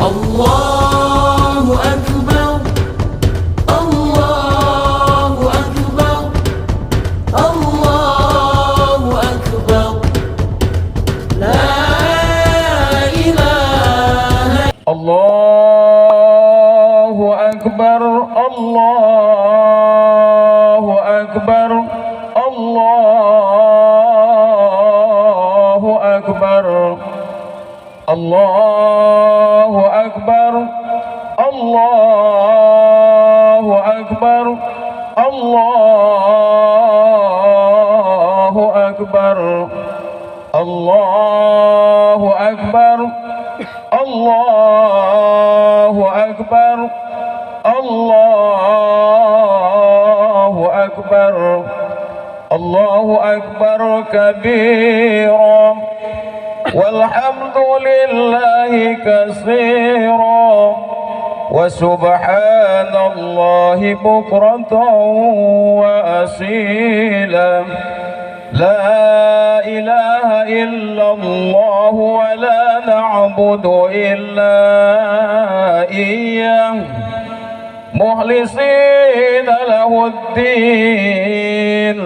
الله أكبر الله أكبر الله أكبر لا إله الله أكبر الله أكبر الله أكبر الله أكبر الله أكبر الله أكبر الله أكبر الله أكبر الله أكبر الله أكبر كبيرا والحمد لله كثيرا وسبحان الله بكرة وأصيلا لا إله إلا الله ولا نعبد إلا إياه مخلصين له الدين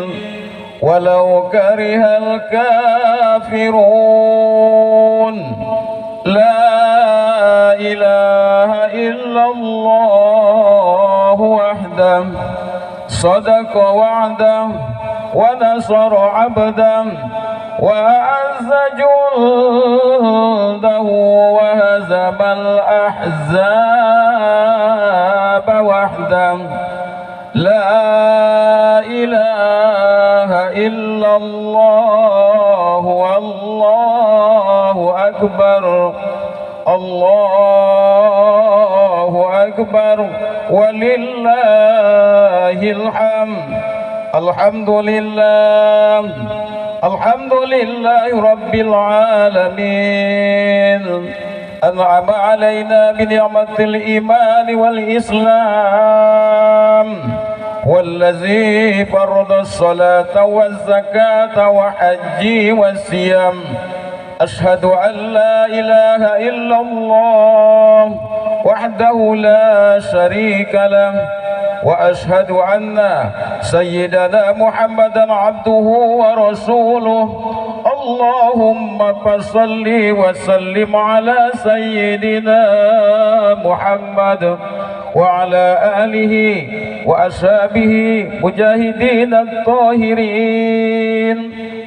ولو كره الكافرون لا إله إلا الله وحده صدق وعده ونصر عبده وأعز جنده وهزم الأحزاب وحده لا إله إلا الله والله أكبر الله أكبر ولله الحمد الحمد لله الحمد لله رب العالمين أنعم علينا بنعمة الإيمان والإسلام والذي فرض الصلاة والزكاة وحج والصيام أشهد أن لا إله إلا الله وحده لا شريك له وأشهد أن سيدنا محمدا عبده ورسوله اللهم فصل وسلم على سيدنا محمد وعلى آله وأصحابه مجاهدين الطاهرين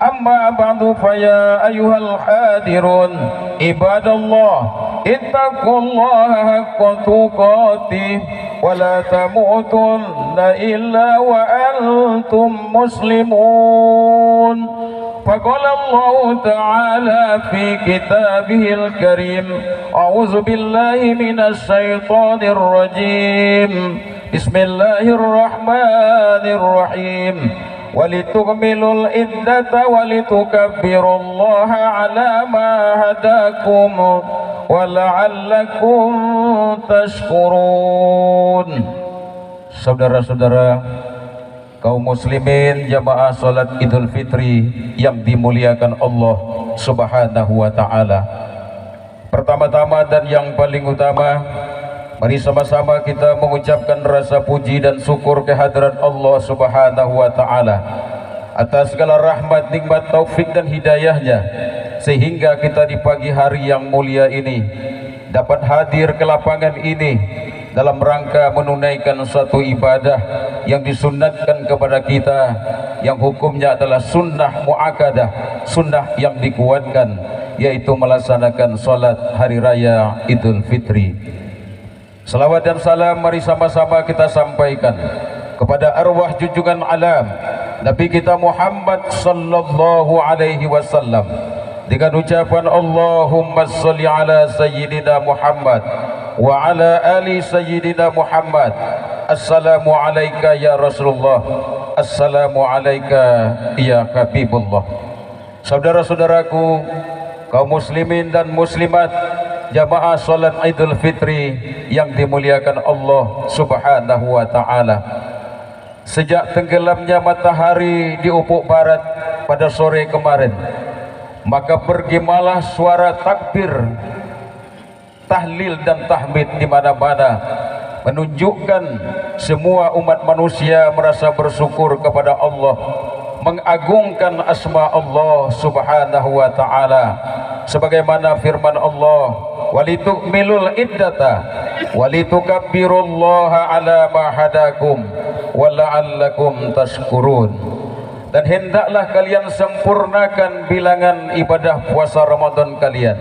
أما بعد فيا أيها الحاضرون عباد الله اتقوا الله حق تقاته ولا تموتن إلا وأنتم مسلمون فقال الله تعالى في كتابه الكريم أعوذ بالله من الشيطان الرجيم بسم الله الرحمن الرحيم ولتكملوا العدة ولتكبروا الله على ما هداكم ولعلكم tashkurun. Saudara-saudara kaum muslimin jamaah salat Idul Fitri yang dimuliakan Allah Subhanahu wa taala. Pertama-tama dan yang paling utama, mari sama-sama kita mengucapkan rasa puji dan syukur kehadirat Allah Subhanahu wa taala atas segala rahmat, nikmat, taufik dan hidayahnya, sehingga kita di pagi hari yang mulia ini dapat hadir ke lapangan ini dalam rangka menunaikan suatu ibadah yang disunnatkan kepada kita, yang hukumnya adalah sunnah muakkadah, sunnah yang dikuatkan, yaitu melaksanakan salat hari raya Idul Fitri. Salawat dan salam mari sama-sama kita sampaikan kepada arwah junjungan alam Nabi kita Muhammad sallallahu alaihi wasallam dengan ucapan Allahumma sholli ala sayyidina Muhammad wa ala ali sayyidina Muhammad. Assalamu alayka ya Rasulullah, assalamu alayka ya Habibullah. Saudara-saudaraku kaum muslimin dan muslimat jamaah salat Idul Fitri yang dimuliakan Allah Subhanahu wa taala, sejak tenggelamnya matahari di ufuk barat pada sore kemarin, maka bergemalah suara takbir tahlil dan tahmid di mana-mana, menunjukkan semua umat manusia merasa bersyukur kepada Allah, mengagungkan asma Allah Subhanahu wa taala, sebagaimana firman Allah, walitukmilul iddata walitukabbirullaha ala ma hadakum wala'allakum tashkurun. Dan hendaklah kalian sempurnakan bilangan ibadah puasa Ramadan kalian,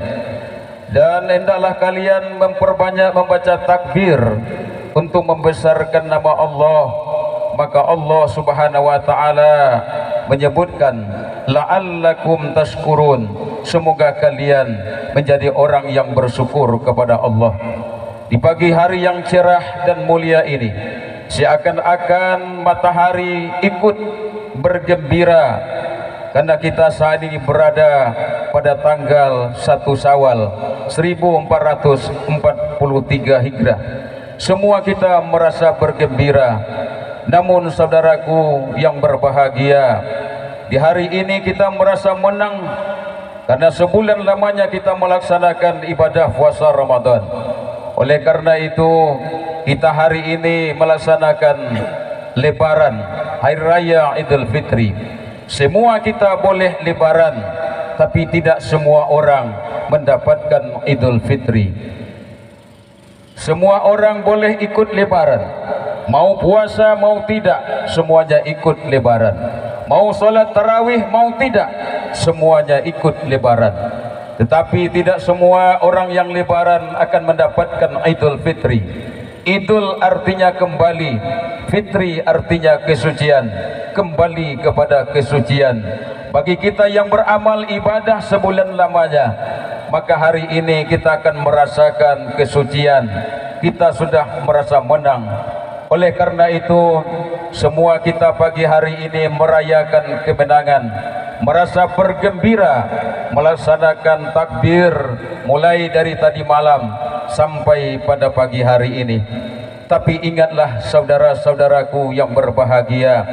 dan hendaklah kalian memperbanyak membaca takbir untuk membesarkan nama Allah. Maka Allah Subhanahu wa taala menyebutkan la'allakum tashkurun, semoga kalian menjadi orang yang bersyukur kepada Allah. Di pagi hari yang cerah dan mulia ini, seakan-akan matahari ikut bergembira karena kita saat ini berada pada tanggal 1 Syawal 1443 Hijrah. Semua kita merasa bergembira. Namun saudaraku yang berbahagia, di hari ini kita merasa menang karena sebulan lamanya kita melaksanakan ibadah puasa Ramadan. Oleh karena itu, kita hari ini melaksanakan lebaran Hari Raya Idul Fitri. Semua kita boleh lebaran, tapi tidak semua orang mendapatkan Idul Fitri. Semua orang boleh ikut lebaran, mau puasa mau tidak, semuanya ikut lebaran. Mau solat tarawih mau tidak, semuanya ikut lebaran. Tetapi tidak semua orang yang lebaran akan mendapatkan Idul Fitri. Idul artinya kembali, Fitri artinya kesucian, kembali kepada kesucian. Bagi kita yang beramal ibadah sebulan lamanya, maka hari ini kita akan merasakan kesucian. Kita sudah merasa menang. Oleh karena itu, semua kita pagi hari ini merayakan kemenangan, merasa bergembira, melaksanakan takbir mulai dari tadi malam sampai pada pagi hari ini. Tapi ingatlah saudara-saudaraku yang berbahagia,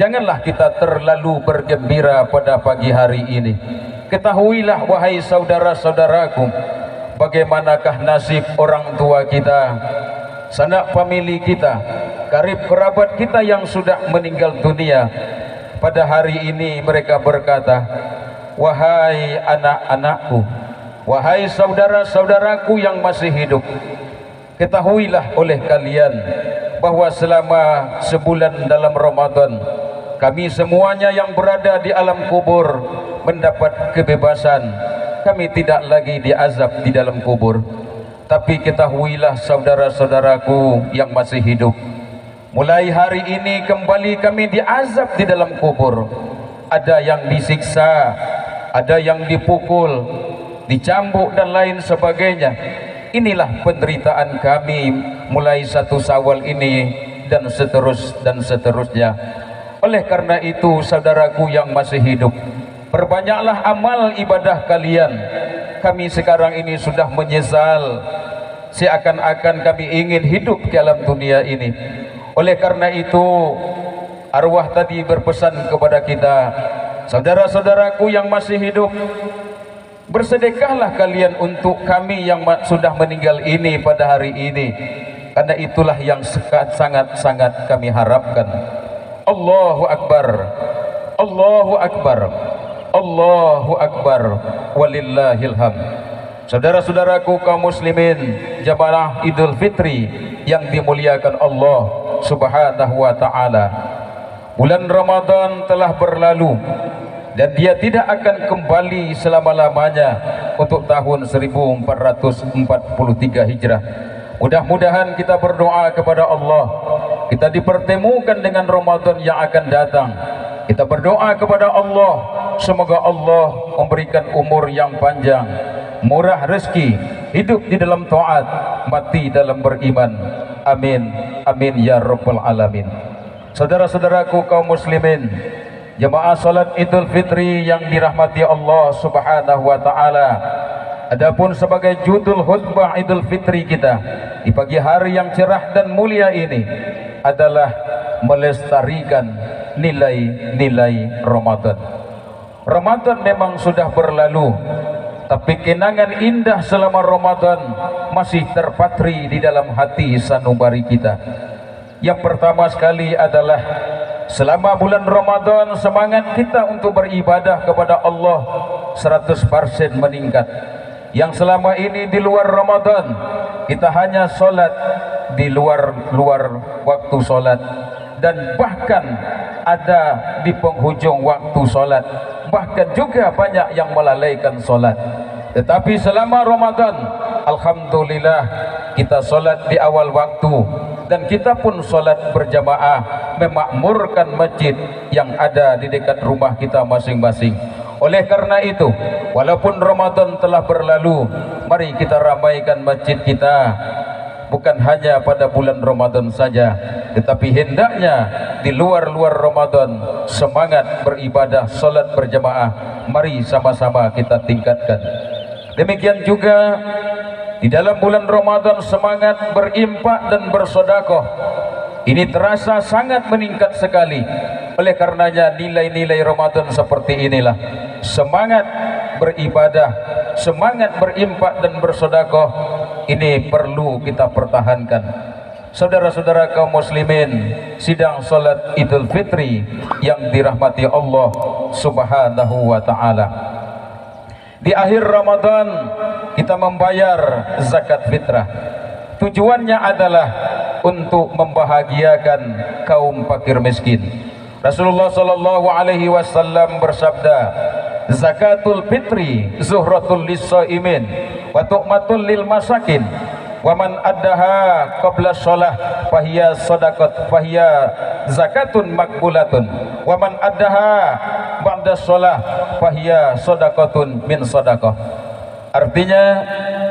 janganlah kita terlalu bergembira pada pagi hari ini. Ketahuilah wahai saudara-saudaraku, bagaimanakah nasib orang tua kita, sanak famili kita, karib kerabat kita yang sudah meninggal dunia. Pada hari ini mereka berkata, wahai anak-anakku, wahai saudara-saudaraku yang masih hidup, ketahuilah oleh kalian bahwa selama sebulan dalam Ramadan, kami semuanya yang berada di alam kubur mendapat kebebasan. Kami tidak lagi diazab di dalam kubur. Tapi ketahuilah saudara-saudaraku yang masih hidup, mulai hari ini kembali kami diazab di dalam kubur. Ada yang disiksa, ada yang dipukul, dicambuk dan lain sebagainya. Inilah penderitaan kami mulai 1 Syawal ini dan seterusnya. Oleh karena itu saudaraku yang masih hidup, perbanyaklah amal ibadah kalian. Kami sekarang ini sudah menyesal, seakan-akan kami ingin hidup di alam dunia ini. Oleh karena itu, arwah tadi berpesan kepada kita, saudara-saudaraku yang masih hidup, bersedekahlah kalian untuk kami yang sudah meninggal ini pada hari ini, karena itulah yang sangat-sangat kami harapkan. Allahu Akbar, Allahu Akbar, Allahu Akbar, walillahil hamd. Saudara-saudaraku kaum muslimin, jamaah Idul Fitri yang dimuliakan Allah Subhanahu wa taala. Bulan Ramadan telah berlalu dan dia tidak akan kembali selama-lamanya untuk tahun 1443 Hijrah. Mudah-mudahan kita berdoa kepada Allah, kita dipertemukan dengan Ramadan yang akan datang. Kita berdoa kepada Allah, semoga Allah memberikan umur yang panjang, murah rezeki, hidup di dalam taat, mati dalam beriman. Amin, amin ya rabbal alamin. Saudara-saudaraku kaum muslimin, jemaah salat Idul Fitri yang dirahmati Allah Subhanahu wa taala. Adapun sebagai judul khutbah Idul Fitri kita di pagi hari yang cerah dan mulia ini adalah melestarikan nilai-nilai Ramadan. Ramadan memang sudah berlalu, tapi kenangan indah selama Ramadan masih terpatri di dalam hati sanubari kita. Yang pertama sekali adalah selama bulan Ramadan semangat kita untuk beribadah kepada Allah 100% meningkat. Yang selama ini di luar Ramadan kita hanya solat di luar waktu solat, dan bahkan ada di penghujung waktu solat, bahkan juga banyak yang melalaikan solat. Tetapi selama Ramadan alhamdulillah kita solat di awal waktu, dan kita pun solat berjamaah memakmurkan masjid yang ada di dekat rumah kita masing-masing. Oleh karena itu, walaupun Ramadan telah berlalu, mari kita ramaikan masjid kita, bukan hanya pada bulan Ramadan saja, tetapi hendaknya di luar Ramadan semangat beribadah solat berjamaah mari sama-sama kita tingkatkan. Demikian juga di dalam bulan Ramadan semangat berimpak dan bersedekah ini terasa sangat meningkat sekali. Oleh karenanya nilai-nilai Ramadan seperti inilah, semangat beribadah, semangat berimpak dan bersedekah, ini perlu kita pertahankan. Saudara-saudara kaum muslimin, sidang salat Idul Fitri yang dirahmati Allah Subhanahu wa taala. Di akhir Ramadan kita membayar zakat fitrah. Tujuannya adalah untuk membahagiakan kaum fakir miskin. Rasulullah sallallahu alaihi wasallam bersabda, zakatul fitri zuhratul lis-shaimin wa tu'matul lil masakin wa man addaha qabla shalah fahiya sadaqat fahiya zakatun makbulatun wa man addaha ba'da shalah fahiya sadaqatun min sadaqah. Artinya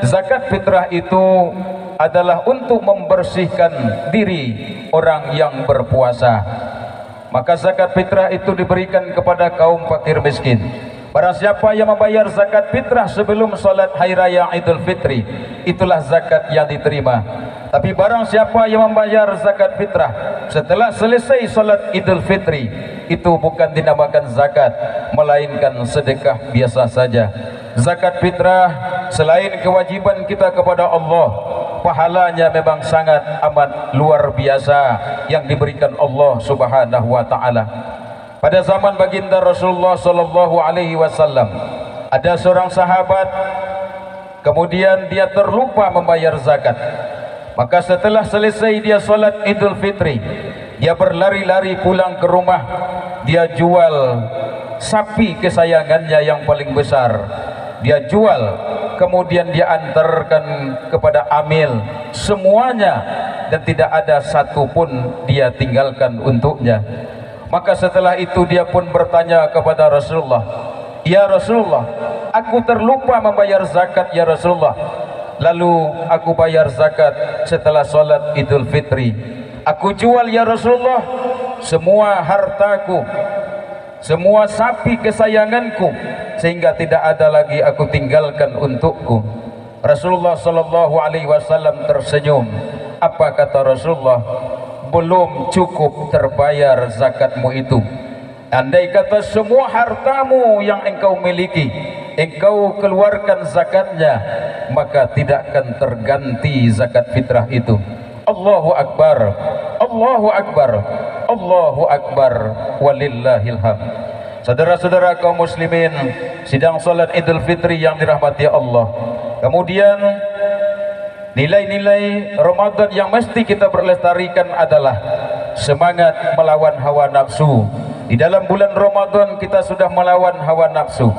zakat fitrah itu adalah untuk membersihkan diri orang yang berpuasa. Maka zakat fitrah itu diberikan kepada kaum fakir miskin. Barang siapa yang membayar zakat fitrah sebelum solat hari raya Idul Fitri, itulah zakat yang diterima. Tapi barang siapa yang membayar zakat fitrah setelah selesai solat Idul Fitri, itu bukan dinamakan zakat, melainkan sedekah biasa saja. Zakat fitrah selain kewajiban kita kepada Allah, pahalanya memang sangat amat luar biasa yang diberikan Allah Subhanahu wa taala. Pada zaman baginda Rasulullah sallallahu alaihi wasallam, ada seorang sahabat kemudian dia terlupa membayar zakat. Maka setelah selesai dia solat Idul Fitri, dia berlari-lari pulang ke rumah. Dia jual sapi kesayangannya yang paling besar. Dia jual, kemudian dia antarkan kepada amil semuanya, dan tidak ada satu pun dia tinggalkan untuknya. Maka setelah itu dia pun bertanya kepada Rasulullah, ya Rasulullah, aku terlupa membayar zakat ya Rasulullah. Lalu aku bayar zakat setelah solat Idul Fitri. Aku jual ya Rasulullah semua hartaku, semua sapi kesayanganku, sehingga tidak ada lagi aku tinggalkan untukku. Rasulullah sallallahu alaihi wasallam tersenyum. Apa kata Rasulullah? Belum cukup terbayar zakatmu itu. Andai kata semua hartamu yang engkau miliki engkau keluarkan zakatnya, maka tidak akan terganti zakat fitrah itu. Allahu Akbar, Allahu Akbar, Allahu Akbar, walillahil hamd. Saudara-saudara kaum muslimin, sidang salat Idul Fitri yang dirahmati Allah. Kemudian nilai-nilai Ramadan yang mesti kita berlestarikan adalah semangat melawan hawa nafsu. Di dalam bulan Ramadan kita sudah melawan hawa nafsu.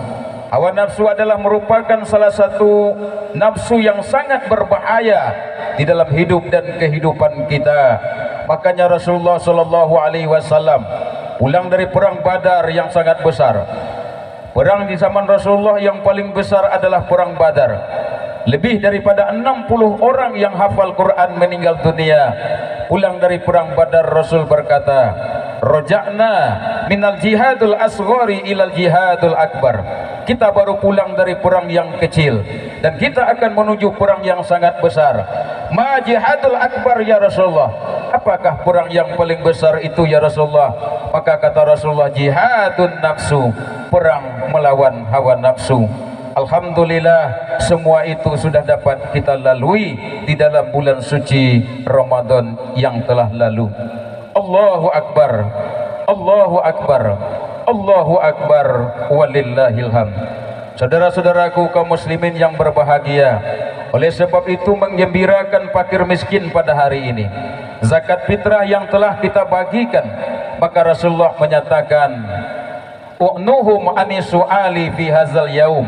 Hawa nafsu adalah merupakan salah satu nafsu yang sangat berbahaya di dalam hidup dan kehidupan kita. Makanya Rasulullah sallallahu alaihi wasallam pulang dari perang Badar yang sangat besar. Perang di zaman Rasulullah yang paling besar adalah perang Badar. Lebih daripada 60 orang yang hafal Quran meninggal dunia. Pulang dari perang Badar, Rasul berkata, roja'na minal jihadul asghari ilal jihadul akbar. Kita baru pulang dari perang yang kecil, dan kita akan menuju perang yang sangat besar. Ma jihadul akbar ya Rasulullah? Apakah perang yang paling besar itu ya Rasulullah? Maka kata Rasulullah, jihadun nafsu, perang melawan hawa nafsu. Alhamdulillah semua itu sudah dapat kita lalui di dalam bulan suci Ramadan yang telah lalu. Allahu Akbar, Allahu Akbar, Allahu Akbar, walillahil hamd. Saudara-saudaraku kaum muslimin yang berbahagia, oleh sebab itu menggembirakan fakir miskin pada hari ini, zakat fitrah yang telah kita bagikan, maka Rasulullah menyatakan, u'nuhum ani su'ali fi hazal yaum,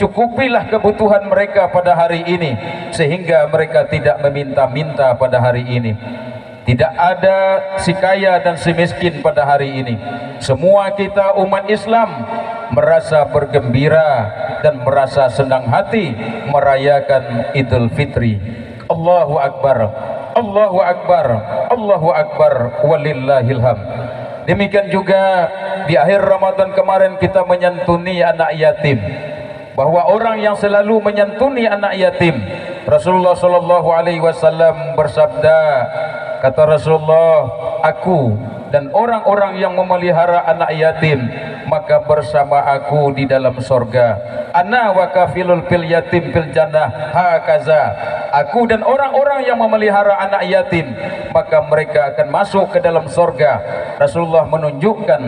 cukupilah kebutuhan mereka pada hari ini sehingga mereka tidak meminta-minta pada hari ini. Tidak ada si kaya dan si miskin pada hari ini. Semua kita umat Islam merasa bergembira dan merasa senang hati merayakan Idul Fitri. Allahu Akbar, Allahu Akbar, Allahu Akbar, walillahil hamd. Demikian juga di akhir Ramadan kemarin kita menyantuni anak yatim. Bahwa orang yang selalu menyantuni anak yatim, Rasulullah sallallahu alaihi wasallam bersabda, kata Rasulullah, aku dan orang-orang yang memelihara anak yatim maka bersama aku di dalam sorga. Ana wa kafilul fil yatim fil jannah hakaza. Aku dan orang-orang yang memelihara anak yatim maka mereka akan masuk ke dalam sorga. Rasulullah menunjukkan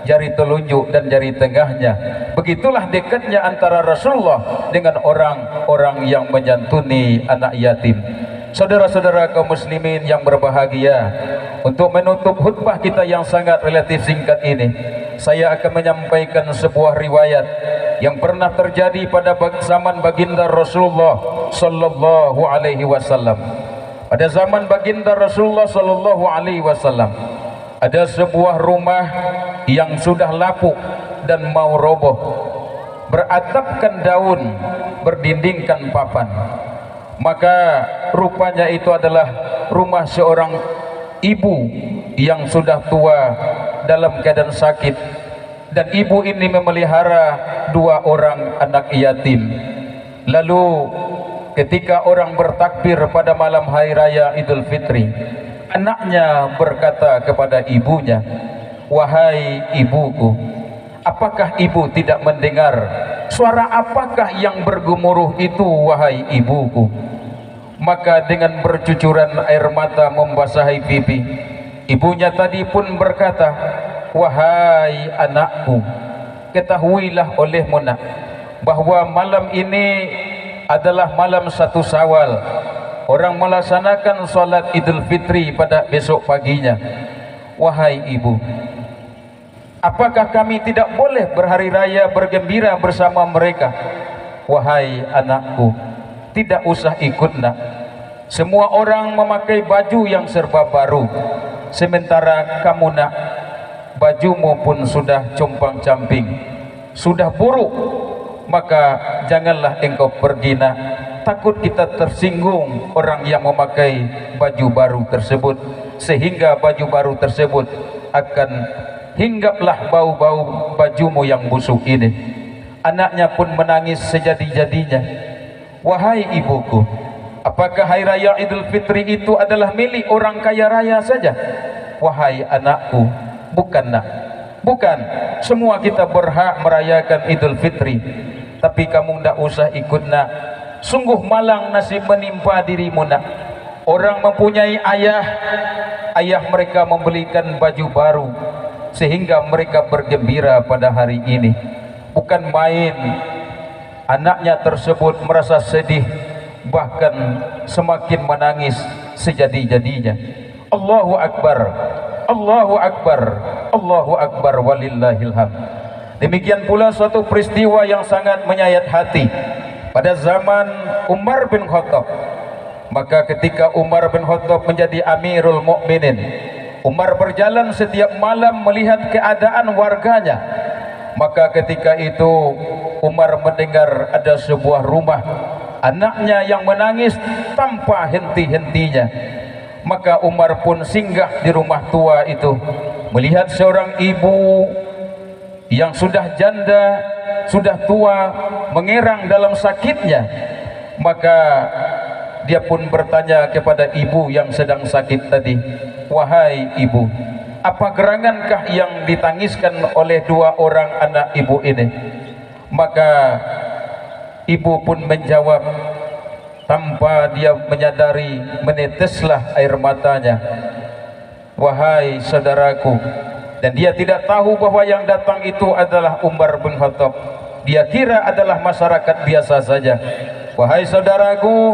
jari telunjuk dan jari tengahnya. Begitulah dekatnya antara Rasulullah dengan orang-orang yang menyantuni anak yatim. Saudara-saudara kaum muslimin yang berbahagia, untuk menutup khutbah kita yang sangat relatif singkat ini, saya akan menyampaikan sebuah riwayat yang pernah terjadi pada zaman baginda Rasulullah sallallahu alaihi wasallam. Pada zaman baginda Rasulullah sallallahu alaihi wasallam, ada sebuah rumah yang sudah lapuk dan mau roboh, beratapkan daun, berdindingkan papan. Maka rupanya itu adalah rumah seorang ibu yang sudah tua dalam keadaan sakit, dan ibu ini memelihara dua orang anak yatim. Lalu ketika orang bertakbir pada malam hari raya Idul Fitri, anaknya berkata kepada ibunya, wahai ibuku, apakah ibu tidak mendengar suara apakah yang bergemuruh itu, wahai ibuku? Maka dengan bercucuran air mata membasahi pipi, ibunya tadi pun berkata, wahai anakku, ketahuilah olehmu nak, bahwa malam ini adalah malam 1 Syawal. Orang melaksanakan salat Idul Fitri pada besok paginya. Wahai ibu, apakah kami tidak boleh berhari raya bergembira bersama mereka? Wahai anakku, tidak usah ikut nak. Semua orang memakai baju yang serba baru, sementara kamu nak, bajumu pun sudah compang-camping, sudah buruk. Maka janganlah engkau pergi nak. Takut kita tersinggung orang yang memakai baju baru tersebut, sehingga baju baru tersebut akan hinggaplah bau-bau bajumu yang busuk ini. Anaknya pun menangis sejadi-jadinya. Wahai ibuku, apakah hari raya Idul Fitri itu adalah milik orang kaya raya saja? Wahai anakku, bukan nak, bukan. Semua kita berhak merayakan Idul Fitri, tapi kamu tidak usah ikut nak. Sungguh malang nasib menimpa dirimu nak. Orang mempunyai ayah, ayah mereka membelikan baju baru sehingga mereka bergembira pada hari ini. Bukan main, anaknya tersebut merasa sedih, bahkan semakin menangis sejadi-jadinya. Allahu Akbar, Allahu Akbar, Allahu Akbar, walillahil hamd. Demikian pula suatu peristiwa yang sangat menyayat hati pada zaman Umar bin Khattab. Maka ketika Umar bin Khattab menjadi Amirul Mukminin, Umar berjalan setiap malam melihat keadaan warganya. Maka ketika itu Umar mendengar ada sebuah rumah, anaknya yang menangis tanpa henti-hentinya. Maka Umar pun singgah di rumah tua itu, melihat seorang ibu yang sudah janda, sudah tua, mengerang dalam sakitnya. Maka dia pun bertanya kepada ibu yang sedang sakit tadi, wahai ibu, apa gerangankah yang ditangiskan oleh dua orang anak ibu ini? Maka Ibu pun menjawab tanpa dia menyadari, meneteslah air matanya, wahai saudaraku. Dan dia tidak tahu bahwa yang datang itu adalah Umar bin Khattab. Dia kira adalah masyarakat biasa saja. Wahai saudaraku,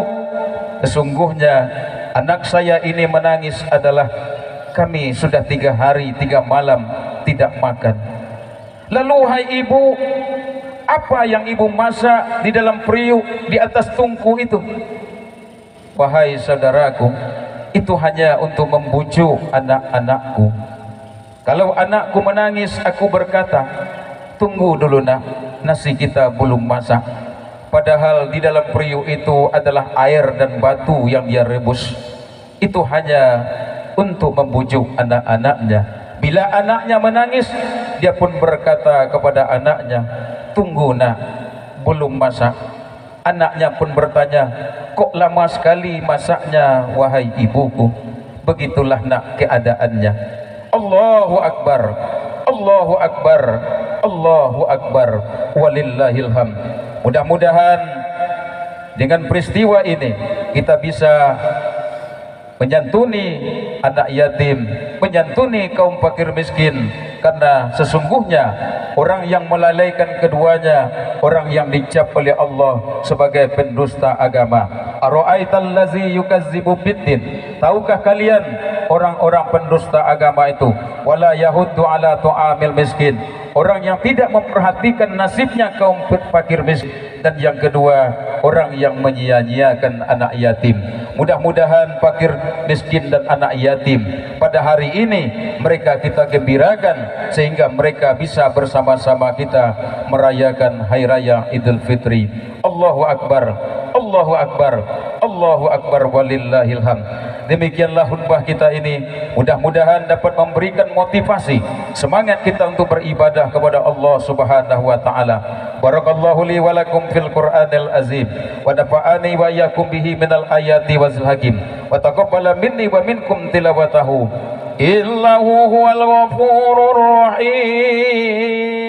sesungguhnya anak saya ini menangis adalah kami sudah 3 hari 3 malam tidak makan. Lalu hai ibu, apa yang ibu masak di dalam periuk di atas tungku itu? Wahai saudaraku, itu hanya untuk membujuk anak-anakku. Kalau anakku menangis, aku berkata, tunggu dulu nak, nasi kita belum masak. Padahal di dalam periuk itu adalah air dan batu yang dia rebus. Itu hanya untuk membujuk anak-anaknya. Bila anaknya menangis, dia pun berkata kepada anaknya, tunggu nak, belum masak. Anaknya pun bertanya, kok lama sekali masaknya wahai ibuku? Begitulah nak keadaannya. Allahu Akbar, Allahu Akbar, Allahu Akbar, walillahil hamd. Mudah-mudahan dengan peristiwa ini kita bisa menyantuni anak yatim, menyantuni kaum fakir miskin, karena sesungguhnya orang yang melalaikan keduanya, orang yang dicap oleh Allah sebagai pendusta agama. Ara'aital ladzi yukazzibu biddin, tahukah kalian orang-orang pendusta agama itu? Wala yahuddu ala tu'amil miskin, orang yang tidak memperhatikan nasibnya kaum fakir miskin. Dan yang kedua, orang yang menyia-nyiakan anak yatim. Mudah-mudahan fakir miskin dan anak yatim pada hari ini mereka kita gembirakan, sehingga mereka bisa bersama-sama kita merayakan Hari Raya Idul Fitri. Allahu Akbar, Allahu Akbar, Allahu Akbar, walillahil hamd. Demikianlah khutbah kita ini, mudah-mudahan dapat memberikan motivasi, semangat kita untuk beribadah kepada Allah Subhanahu wa taala. Barakallahu li wa lakum fil Qur'anil azim, wa nafa'ani wa iyyakum bihi minal ayati wazil hakim, wa taqabbala minni wa minkum tilawatahu. Illahu huwal ghafurur rahim.